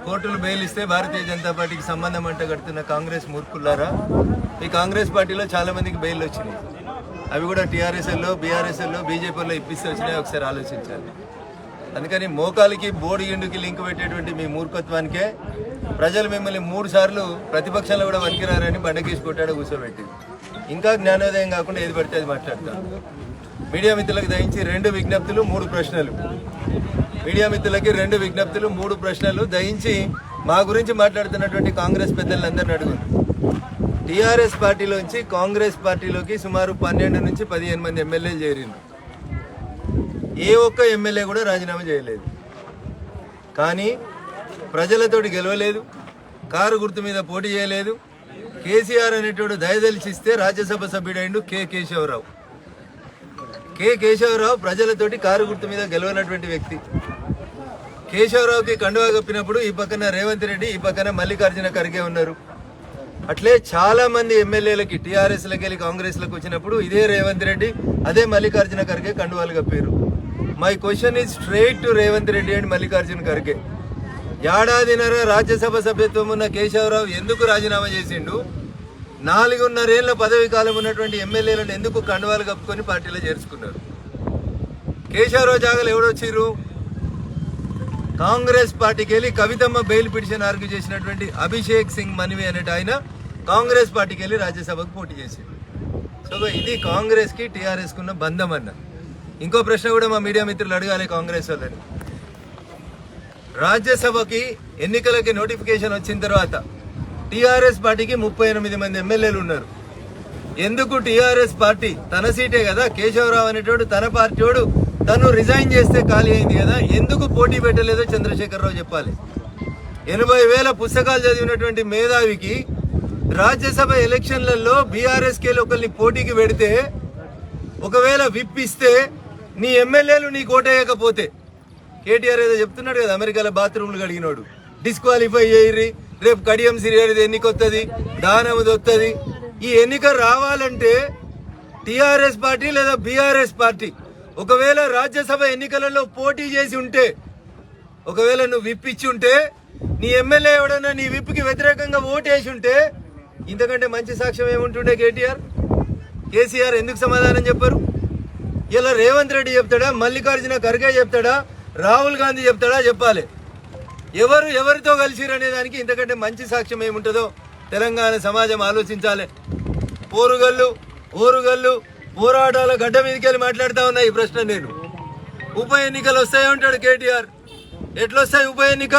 కోర్టులు బెయిల్ ఇస్తే భారతీయ జనతా పార్టీకి సంబంధం అంట కడుతున్న కాంగ్రెస్ మూర్ఖులారా, ఈ కాంగ్రెస్ పార్టీలో చాలా మందికి బెయిల్ వచ్చినాయి. అవి కూడా టీఆర్ఎస్ఎల్లో, బీఆర్ఎస్ఎల్లో, బీజేపీలో ఇప్పిస్తే వచ్చినాయి. ఒకసారి ఆలోచించాలి. అందుకని మోకాలికి బోడి ఎండుకి లింక్ పెట్టేటువంటి మీ మూర్ఖత్వానికే ప్రజలు మిమ్మల్ని 3 సార్లు ప్రతిపక్షాలు కూడా వనికిరారని బండకేసి కొట్టాడు కూర్చోబెట్టింది. ఇంకా జ్ఞానోదయం కాకుండా ఏది పడితే అది మాట్లాడతాను. మీడియా మిత్రులకు దయించి 2 విజ్ఞప్తులు 3 ప్రశ్నలు. మీడియా మిత్రులకి 2 విజ్ఞప్తులు 3 ప్రశ్నలు దయించి మా గురించి మాట్లాడుతున్నటువంటి కాంగ్రెస్ పెద్దలందరినీ అడుగును. టీఆర్ఎస్ పార్టీలోంచి కాంగ్రెస్ పార్టీలోకి సుమారు 12 నుంచి 15 మంది ఎమ్మెల్యేలు చేరిండ్రు. ఏ ఒక్క ఎమ్మెల్యే కూడా రాజీనామా చేయలేదు. కానీ ప్రజలతోటి గెలవలేదు, కారు గుర్తు మీద పోటీ చేయలేదు. కేసీఆర్ అనేటోడు దయదలిచిస్తే రాజ్యసభ సభ్యుడైండు కేశవరావు. కేశవరావు ప్రజలతోటి కారు గుర్తు మీద గెలవనటువంటి వ్యక్తి. కేశవరావుకి కండువా కప్పినప్పుడు ఈ పక్కన రేవంత్ రెడ్డి, ఈ పక్కన మల్లికార్జున ఖర్గే ఉన్నారు. అట్లే చాలా మంది ఎమ్మెల్యేలకి టీఆర్ఎస్లకి వెళ్ళి కాంగ్రెస్లకు వచ్చినప్పుడు ఇదే రేవంత్ రెడ్డి, అదే మల్లికార్జున ఖర్గే కండువాలు కప్పారు. My question is straight to Revanth Reddy and Mallikarjuna Kharge. ఏడాదిన్నర రాజ్యసభ సభ్యత్వం ఉన్న కేశవరావు ఎందుకు రాజీనామా చేసిండు? 4.5 ఏళ్ల పదవి కాలం ఉన్నటువంటి ఎమ్మెల్యేలను ఎందుకు కండువాలు కప్పుకొని పార్టీలో చేర్చుకున్నారు? కేశవరావు జాగాలు ఎవడొచ్చిర్రు? కాంగ్రెస్ పార్టీకి వెళ్ళి కవితమ్మ బెయిల్ పిటిషన్ ఆర్గ్యూ చేసినటువంటి అభిషేక్ సింగ్ మన్వి అనేట ఆయన కాంగ్రెస్ పార్టీకి వెళ్ళి రాజ్యసభకు పోటీ చేసిండు. సో ఇది కాంగ్రెస్కి టీఆర్ఎస్కి ఉన్న బంధం అన్న. ఇంకో ప్రశ్న కూడా మా మీడియా మిత్రులు అడగాలి కాంగ్రెస్ వాళ్ళని. రాజ్యసభకి ఎన్నికలకి నోటిఫికేషన్ వచ్చిన తర్వాత టీఆర్ఎస్ పార్టీకి 38 మంది ఎమ్మెల్యేలు ఉన్నారు. ఎందుకు టీఆర్ఎస్ పార్టీ తన సీటే కదా, కేశవరావు అనేటోడు తన పార్టీ వాడు, తను రిజైన్ చేస్తే ఖాళీ అయింది కదా, ఎందుకు పోటీ పెట్టలేదో చంద్రశేఖరరావు చెప్పాలి. 80,000 పుస్తకాలు చదివినటువంటి మేధావికి రాజ్యసభ ఎలక్షన్లలో బీఆర్ఎస్కేలో ఒకరిని పోటీకి పెడితే, ఒకవేళ విప్పిస్తే నీ ఎమ్మెల్యేలు నీ కోటేయకపోతే, కేటీఆర్ ఏదో చెప్తున్నాడు కదా, అమెరికాలో బాత్రూమ్లు కడిగినోడు డిస్క్వాలిఫై చేయరి, రేపు కడియం సిరియర్ ఎన్నిక వస్తుంది, దానముది వస్తుంది. ఈ ఎన్నిక రావాలంటే టీఆర్ఎస్ పార్టీ లేదా బీఆర్ఎస్ పార్టీ ఒకవేళ రాజ్యసభ ఎన్నికలలో పోటీ చేసి ఉంటే, ఒకవేళ నువ్వు విప్పిచ్చి ఉంటే, నీ ఎమ్మెల్యే ఎవడన్నా నీ విప్పుకి వ్యతిరేకంగా ఓటేసి ఉంటే, ఇంతకంటే మంచి సాక్ష్యం ఏముంటుండే? కేసీఆర్ ఎందుకు సమాధానం చెప్పరు? ఇలా రేవంత్ రెడ్డి చెప్తాడా, మల్లికార్జున ఖర్గే చెప్తాడా, రాహుల్ గాంధీ చెప్తాడా? చెప్పాలి. ఎవరితో కలిసిరు అనే దానికి ఇంతకంటే మంచి సాక్ష్యం ఏముంటుందో తెలంగాణ సమాజం ఆలోచించాలి. ఓరుగల్లు పోరాటాల గడ్డ మీదకి వెళ్ళి మాట్లాడుతూ ఉన్నా ఈ ప్రశ్న నేను. ఉప ఎన్నికలు వస్తాయంటాడు కేటీఆర్. ఎట్లొస్తాయి ఉప ఎన్నిక?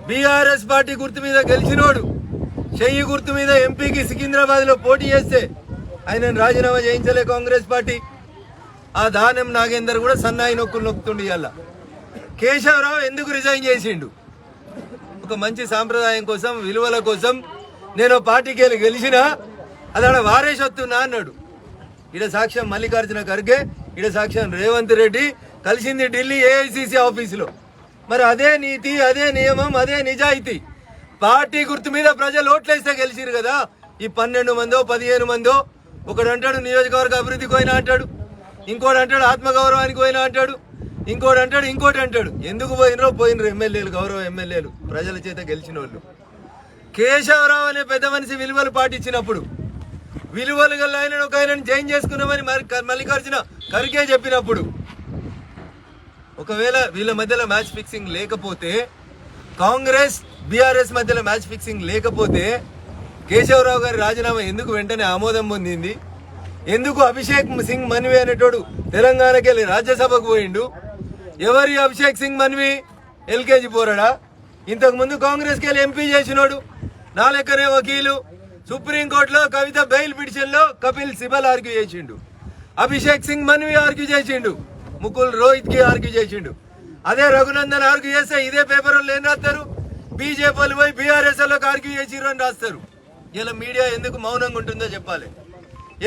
బీఆర్ఎస్ పార్టీ గుర్తు మీద గెలిచినోడు చెయ్యి గుర్తు మీద ఎంపీకి సికింద్రాబాద్ లో పోటీ చేస్తే ఆయన రాజీనామా చేయించలే కాంగ్రెస్ పార్టీ. ఆ దానం నాగేందర్ కూడా సన్నాయి నొక్కులు నొక్కుతుండే. ఇవాళ కేశవరావు ఎందుకు రిజైన్ చేసిండు? ఒక మంచి సాంప్రదాయం కోసం, విలువల కోసం నేను పార్టీకి వెళ్ళి గెలిచినా అది ఆడ వారేసి వస్తున్నా అన్నాడు. ఈడ సాక్ష్యం మల్లికార్జున ఖర్గే, ఈడ సాక్ష్యం రేవంత్ రెడ్డి, కలిసింది ఢిల్లీ ఏఐసిసి ఆఫీసులో. మరి అదే నీతి, అదే నియమం, అదే నిజాయితీ. పార్టీ గుర్తు మీద ప్రజలు ఓట్లేస్తే గెలిచిరు కదా. ఈ 12 మందో 15 మందో, ఒకడు అంటాడు నియోజకవర్గ అభివృద్ధికి పోయినా అంటాడు, ఇంకోటి అంటాడు ఆత్మగౌరవానికి పోయినా అంటాడు, ఇంకోటి అంటాడు. ఎందుకు పోయినరో ఎమ్మెల్యేలు, గౌరవ ఎమ్మెల్యేలు, ప్రజల చేత గెలిచిన వాళ్ళు. కేశవరావు అనే పెద్ద మనిషి విలువలు పాటించినప్పుడు, విలువలు గల ఆయనను ఒక ఆయనను జాయిన్ చేసుకున్నామని మల్లికార్జున ఖర్గే చెప్పినప్పుడు, ఒకవేళ వీళ్ళ మధ్యలో మ్యాచ్ ఫిక్సింగ్ లేకపోతే, కాంగ్రెస్ బీఆర్ఎస్ మధ్యలో మ్యాచ్ ఫిక్సింగ్ లేకపోతే, కేశవరావు గారి రాజీనామా ఎందుకు వెంటనే ఆమోదం పొందింది? ఎందుకు అభిషేక్ సింగ్ మన్వి అనేటోడు తెలంగాణకి వెళ్ళి రాజ్యసభకు పోయిండు? ఎవరి అభిషేక్ సింగ్ మన్వి? ఎల్కేజీ పోరాడా? ఇంతకుముందు కాంగ్రెస్కి వెళ్ళి ఎంపీ చేసినోడు, నా లెక్కనే వకీలు. సుప్రీంకోర్టులో కవిత బెయిల్ పిటిషన్లో కపిల్ సిబల్ ఆర్గ్యూ చేసిండు, అభిషేక్ సింగ్ మన్వి ఆర్గ్యూ చేసిండు, ముకుల్ రోహిత్కి ఆర్గ్యూ చేసిండు. అదే రఘునందన్ ఆర్గ్యూ చేస్తే ఇదే పేపర్ వాళ్ళు ఏం రాస్తారు? బీజేపీ వాళ్ళు పోయి బీఆర్ఎస్లోకి ఆర్గ్యూ చేసిరు అని రాస్తారు. ఇలా మీడియా ఎందుకు మౌనంగా ఉంటుందో చెప్పాలి.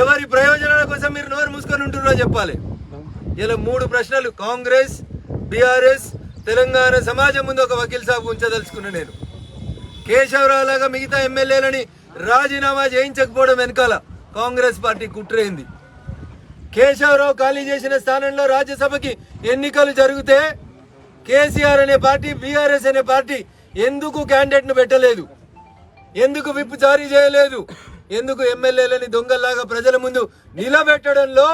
ఎవరి ప్రయోజనాల కోసం మీరు నోరు మూసుకొని ఉంటున్నారో చెప్పాలి. ఇలా 3 ప్రశ్నలు కాంగ్రెస్, బీఆర్ఎస్, తెలంగాణ సమాజం ముందు ఒక వకీల్ సాబ్ ఉంచదలుచుకున్నా నేను. కేశవరావు లాగా మిగతా ఎమ్మెల్యేలని రాజీనామా చేయించకపోవడం వెనకాల కాంగ్రెస్ పార్టీ కుట్రైంది. కేశవరావు ఖాళీ చేసిన స్థానంలో రాజ్యసభకి ఎన్నికలు జరిగితే కేసీఆర్ అనే పార్టీ, బీఆర్ఎస్ అనే పార్టీ ఎందుకు క్యాండిడేట్ను పెట్టలేదు, ఎందుకు విప్ జారీ చేయలేదు, ఎందుకు ఎమ్మెల్యేలని దొంగల్లాగా ప్రజల ముందు నిలబెట్టడంలో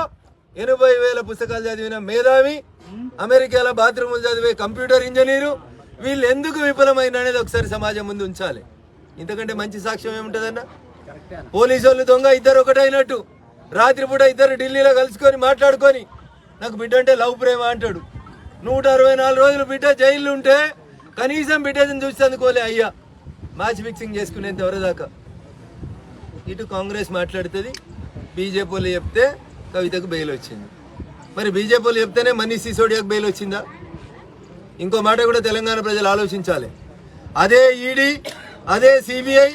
80,000 పుస్తకాలు చదివిన మేధావి, అమెరికాలో బాత్రూములు చదివే కంప్యూటర్ ఇంజనీరు, వీళ్ళు ఎందుకు విఫలమైన అనేది ఒకసారి సమాజం ముందు ఉంచాలి. ఇంతకంటే మంచి సాక్ష్యం ఏముంటుందన్న? పోలీసు వాళ్ళు దొంగ ఇద్దరు ఒకటైనట్టు రాత్రిపూట ఇద్దరు ఢిల్లీలో కలుసుకొని మాట్లాడుకొని నాకు బిడ్డ అంటే లవ్ ప్రేమ అంటాడు. 164 రోజులు బిడ్డ జైల్లో ఉంటే కనీసం బిడ్డని చూసి అందుకోలే అయ్యా, మ్యాచ్ ఫిక్సింగ్ చేసుకునేంత వరదాకా. ఇటు కాంగ్రెస్ మాట్లాడుతుంది, బీజేపీ వాళ్ళు చెప్తే కవితకు బెయిల్ వచ్చింది. మరి బీజేపీ వాళ్ళు చెప్తేనే మనీష్ సిసోడియాకు బెయిల్ వచ్చిందా? ఇంకో మాట కూడా తెలంగాణ ప్రజలు ఆలోచించాలి. అదే ఈడీ, అదే సిబిఐ,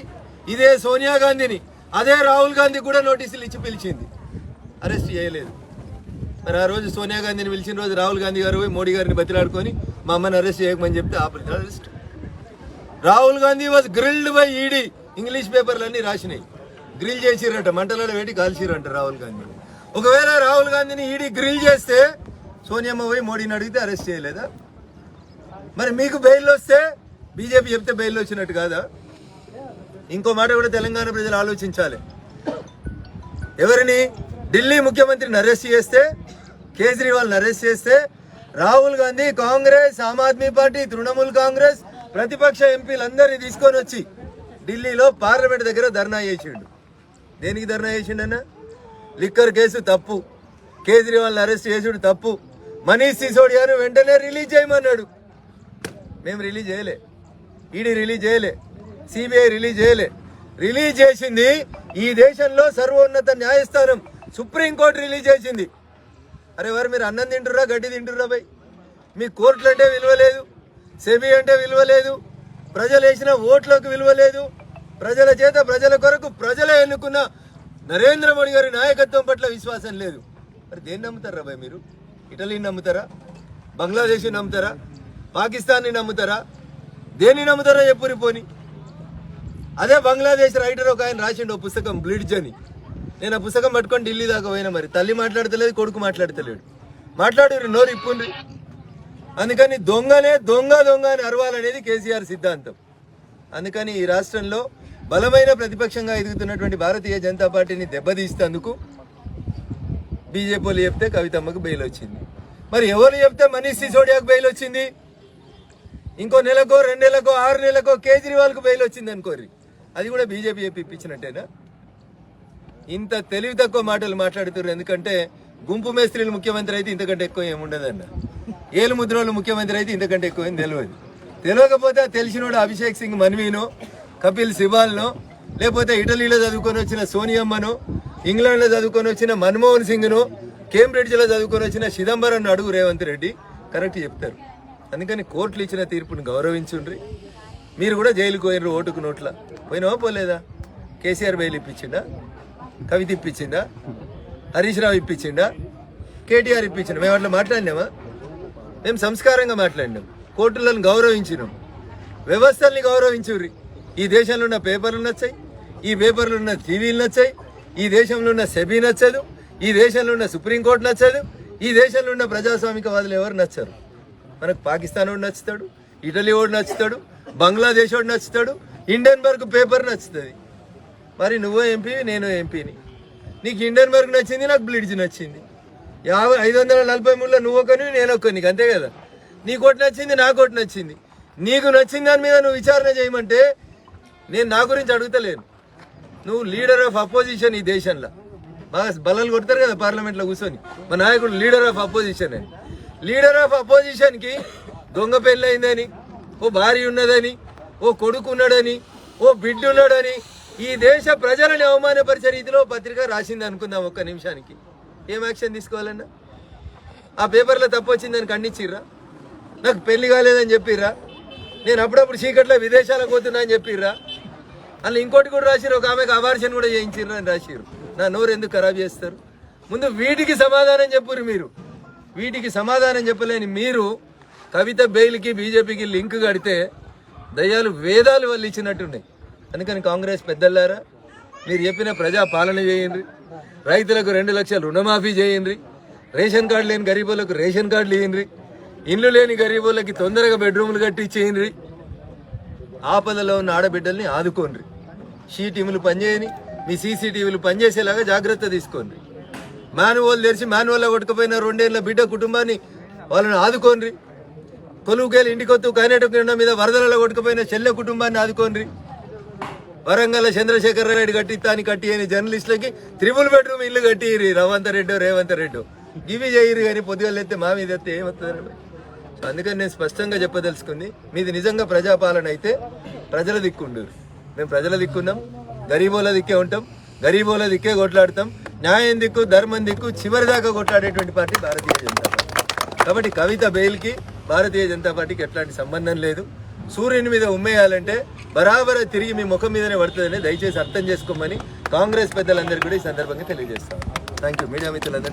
ఇదే సోనియా గాంధీని, అదే రాహుల్ గాంధీ కూడా నోటీసులు ఇచ్చి పిలిచింది, అరెస్ట్ చేయలేదు. మరి ఆ రోజు సోనియా గాంధీని పిలిచిన రోజు రాహుల్ గాంధీ గారు పోయి మోడీ గారిని బతిలాడుకొని మా అమ్మని అరెస్ట్ చేయకమని చెప్తే ఆపలేదు arrest. Rahul Gandhi was grilled by ED, English పేపర్లన్నీ రాసినాయి. గ్రిల్ చేసిరంట, మంటలలో పెట్టి కాల్చిరంట రాహుల్ గాంధీ. ఒకవేళ రాహుల్ గాంధీని ఈడీ గ్రిల్ చేస్తే సోనియమ్మ పోయి మోడీని అడిగితే అరెస్ట్ చేయలేదా? మరి మీకు బెయిల్ వస్తే బీజేపీ చెప్తే బెయిల్ వచ్చినట్టు కాదా? ఇంకో మాట కూడా తెలంగాణ ప్రజలు ఆలోచించాలి. ఎవరిని? ఢిల్లీ ముఖ్యమంత్రిని అరెస్ట్ చేస్తే, కేజ్రీవాల్ని అరెస్ట్ చేస్తే, రాహుల్ గాంధీ కాంగ్రెస్, ఆమ్ ఆద్మీ పార్టీ, తృణమూల్ కాంగ్రెస్ ప్రతిపక్ష ఎంపీలందరినీ తీసుకొని వచ్చి ఢిల్లీలో పార్లమెంట్ దగ్గర ధర్నా చేసిండు. దేనికి ధర్నా చేసిండన్న? లిక్కర్ కేసు తప్పు, కేజ్రీవాల్ని అరెస్ట్ చేసుడు తప్పు, మనీష్ సిసోడియాను వెంటనే రిలీజ్ చేయమన్నాడు. మేము రిలీజ్ చేయలే, ఈడీ రిలీజ్ చేయలే, సిబిఐ రిలీజ్ చేయలే. రిలీజ్ చేసింది ఈ దేశంలో సర్వోన్నత న్యాయస్థానం సుప్రీంకోర్టు రిలీజ్ చేసింది. అరే వారు మీరు అన్నం తింటుర్రా, గడ్డి తింటుర్రా భయ్? మీ కోర్టులు అంటే విలువ లేదు, సెబీ అంటే విలువ లేదు, ప్రజలు వేసిన ఓట్లకు విలువ లేదు, ప్రజల చేత ప్రజల కొరకు ప్రజలే ఎన్నుకున్న నరేంద్ర మోడీ గారి నాయకత్వం పట్ల విశ్వాసం లేదు. మరి దేన్ని నమ్ముతారా భయ్ మీరు? ఇటలీని నమ్ముతారా? బంగ్లాదేశ్ని నమ్ముతారా? పాకిస్తాన్ని నమ్ముతారా? దేన్ని నమ్ముతారో చెప్పురి పోని. అదే బంగ్లాదేశ్ రైటర్ ఒక ఆయన రాసిండు ఓ పుస్తకం, బ్లిడ్జ్ అని. నేను ఆ పుస్తకం పట్టుకొని ఢిల్లీ దాకా పోయినా. మరి తల్లి మాట్లాడతలేదు, కొడుకు మాట్లాడతలేడు. మాట్లాడు నోరు ఇప్పుండ్రి. అందుకని దొంగనే దొంగ దొంగ అని అరవాలనేది కేసీఆర్ సిద్ధాంతం. అందుకని ఈ రాష్ట్రంలో బలమైన ప్రతిపక్షంగా ఎదుగుతున్నటువంటి భారతీయ జనతా పార్టీని దెబ్బతీస్తేందుకు బీజేపీ వాళ్ళు చెప్తే కవితమ్మకు బెయిల్ వచ్చింది. మరి ఎవరు చెప్తే మనీష్ సిసోడియాకు బెయిల్ వచ్చింది? ఇంకో నెలకో, 2 నెలకో, 6 నెలకో కేజ్రీవాల్కు బెయిల్ వచ్చింది అనుకోర్రి, అది కూడా బీజేపీ చెప్పి ఇప్పించినట్టేనా? ఇంత తెలివి తక్కువ మాటలు మాట్లాడుతున్నారు. ఎందుకంటే గుంపు మేస్త్రీలు ముఖ్యమంత్రి అయితే ఇంతకంటే ఎక్కువ ఏముండదన్న, ఏలు ముద్రోళ్ళు ముఖ్యమంత్రి అయితే ఇంతకంటే ఎక్కువ ఏం తెలియదు. తెలియకపోతే తెలిసినోడు అభిషేక్ సింగ్ మన్వీనో, కపిల్ సిబాల్నో, లేకపోతే ఇటలీలో చదువుకొని వచ్చిన సోనియమ్మనో, ఇంగ్లాండ్లో చదువుకొని వచ్చిన మన్మోహన్ సింగ్నో, కేంబ్రిడ్జ్లో చదువుకొని వచ్చిన చిదంబరం అడుగు రేవంత్ రెడ్డి కరెక్ట్ చెప్తారు. అందుకని కోర్టులు ఇచ్చిన తీర్పును గౌరవించుండ్రి. మీరు కూడా జైలుకు పోయినరు ఓటుకు నోట్ల పోయినావా పోలేదా? కేసీఆర్ బెయిల్ ఇప్పించిండా? కవిత ఇప్పించిందా? హరీష్ రావు ఇప్పించిండా? కేటీఆర్ ఇప్పించిండా? మేము అట్లా మాట్లాడినామా? మేము సంస్కారంగా మాట్లాడినాం, కోర్టులను గౌరవించినాం, వ్యవస్థల్ని గౌరవించుర్రి. ఈ దేశంలో ఉన్న పేపర్లు నచ్చాయి, ఈ పేపర్లు ఉన్న టీవీలు నచ్చాయి, ఈ దేశంలో ఉన్న సెబీ నచ్చదు, ఈ దేశంలో ఉన్న సుప్రీంకోర్టు నచ్చదు, ఈ దేశంలో ఉన్న ప్రజాస్వామికవాదులు ఎవరు నచ్చరు. మనకు పాకిస్తాన్ వాడు నచ్చుతాడు, ఇటలీ వాడు నచ్చుతాడు, బంగ్లాదేశ్ వాడు నచ్చుతాడు, హిండెన్బర్గ్ పేపర్ నచ్చుతుంది. మరి నువ్వో ఎంపీ, నేను ఎంపీని. నీకు హిండెన్బర్గ్ నచ్చింది, నాకు బ్లిడ్జ్ నచ్చింది. 543లో నువ్వు ఒకని, నేను ఒకని, అంతే కదా? నీకు ఒకటి నచ్చింది, నాకు ఒకటి నచ్చింది. నీకు నచ్చిన దాని మీద నువ్వు విచారణ చేయమంటే నేను నా గురించి అడుగుతలేను. నువ్వు లీడర్ ఆఫ్ అపోజిషన్ ఈ దేశంలో. బాగా బలాలు కొడతారు కదా పార్లమెంట్లో కూర్చొని, మా నాయకుడు లీడర్ ఆఫ్ అపోజిషన్ అని. లీడర్ ఆఫ్ అపోజిషన్కి దొంగ పెళ్ళయిందని, ఓ భార్య ఉన్నదని, ఓ కొడుకు ఉన్నాడని, ఓ బిడ్డ ఉన్నాడని ఈ దేశ ప్రజలని అవమానపరిచే రీతిలో పత్రిక రాసింది అనుకుందాం. ఒక్క నిమిషానికి ఏం యాక్షన్ తీసుకోవాలన్నా? ఆ పేపర్లో తప్పు వచ్చిందని ఖండించిర్రా? నాకు పెళ్లి కాలేదని చెప్పిర్రా? నేను అప్పుడప్పుడు చీకట్లో విదేశాలకు పోతున్నా అని చెప్పిర్రా? అలా ఇంకోటి కూడా రాసిరు, ఒక ఆమెకు అబార్షన్ కూడా చేయించిర్రు అని రాసిరు. నా నోరు ఎందుకు ఖరాబ్ చేస్తారు? ముందు వీటికి సమాధానం చెప్పురు. మీరు వీటికి సమాధానం చెప్పలేని మీరు కవిత బెయిల్కి బీజేపీకి లింక్ కడితే దయ్యాలు వేదాలు వాళ్ళు ఇచ్చినట్టున్నాయి. అందుకని కాంగ్రెస్ పెద్దలారా, మీరు చెప్పిన ప్రజా పాలన చేయండి, రైతులకు 2 లక్షల రుణమాఫీ చేయండి, రేషన్ కార్డు లేని గరీబులకు రేషన్ కార్డులు ఇవ్వండి, ఇండ్లు లేని గరీబులకి తొందరగా బెడ్రూమ్లు కట్టి ఇచ్చేయండి. ఆపదలో ఉన్న ఆడబిడ్డల్ని ఆదుకోండి. టీములు పనిచేయని, మీ సీసీటీవీలు పనిచేసేలాగా జాగ్రత్త తీసుకోండి. మాన్యువల్ తెరిచి మాన్యువల్లో కొట్టుకుపోయిన 2 ఏళ్ల బిడ్డ కుటుంబాన్ని వాళ్ళని ఆదుకోండి. కొలువుకేళ్ళు ఇంటికొత్తు కైనట మీద వరదలలో కొట్టుకుపోయిన చెల్లె కుటుంబాన్ని ఆదుకోండి. వరంగల్ చంద్రశేఖర్ రెడ్డి కట్టిస్తాని కట్టి అని జర్నలిస్టులకి 3 బెడ్రూమ్ ఇల్లు కట్టిరి రేవంత్ రెడ్డి ఇవి చేయరు. కానీ పొద్దుగాలు ఎత్తే మా మీద ఎత్తే ఏమవుతుంది? అందుకని నేను స్పష్టంగా చెప్పదలుచుకుంది, మీది నిజంగా ప్రజాపాలన అయితే ప్రజల దిక్కుండరు. మేము ప్రజల దిక్కున్నాం, గరీబోల దిక్కే ఉంటాం, గరీబోల దిక్కే కొట్లాడతాం. న్యాయం దిక్కు, ధర్మం దిక్కు చివరిదాకా కొట్లాడేటువంటి పార్టీ భారతీయ జనతా పార్టీ. కాబట్టి కవిత బెయిల్కి భారతీయ జనతా పార్టీకి ఎట్లాంటి సంబంధం లేదు. సూర్యుని మీద ఉమ్మేయాలంటే బరాబర తిరిగి మీ ముఖం మీదనే పడుతుందని దయచేసి అర్థం చేసుకోమని కాంగ్రెస్ పెద్దలందరికీ కూడా ఈ సందర్భంగా తెలియజేస్తాం. Thank you. మీడియా మిత్రులందరూ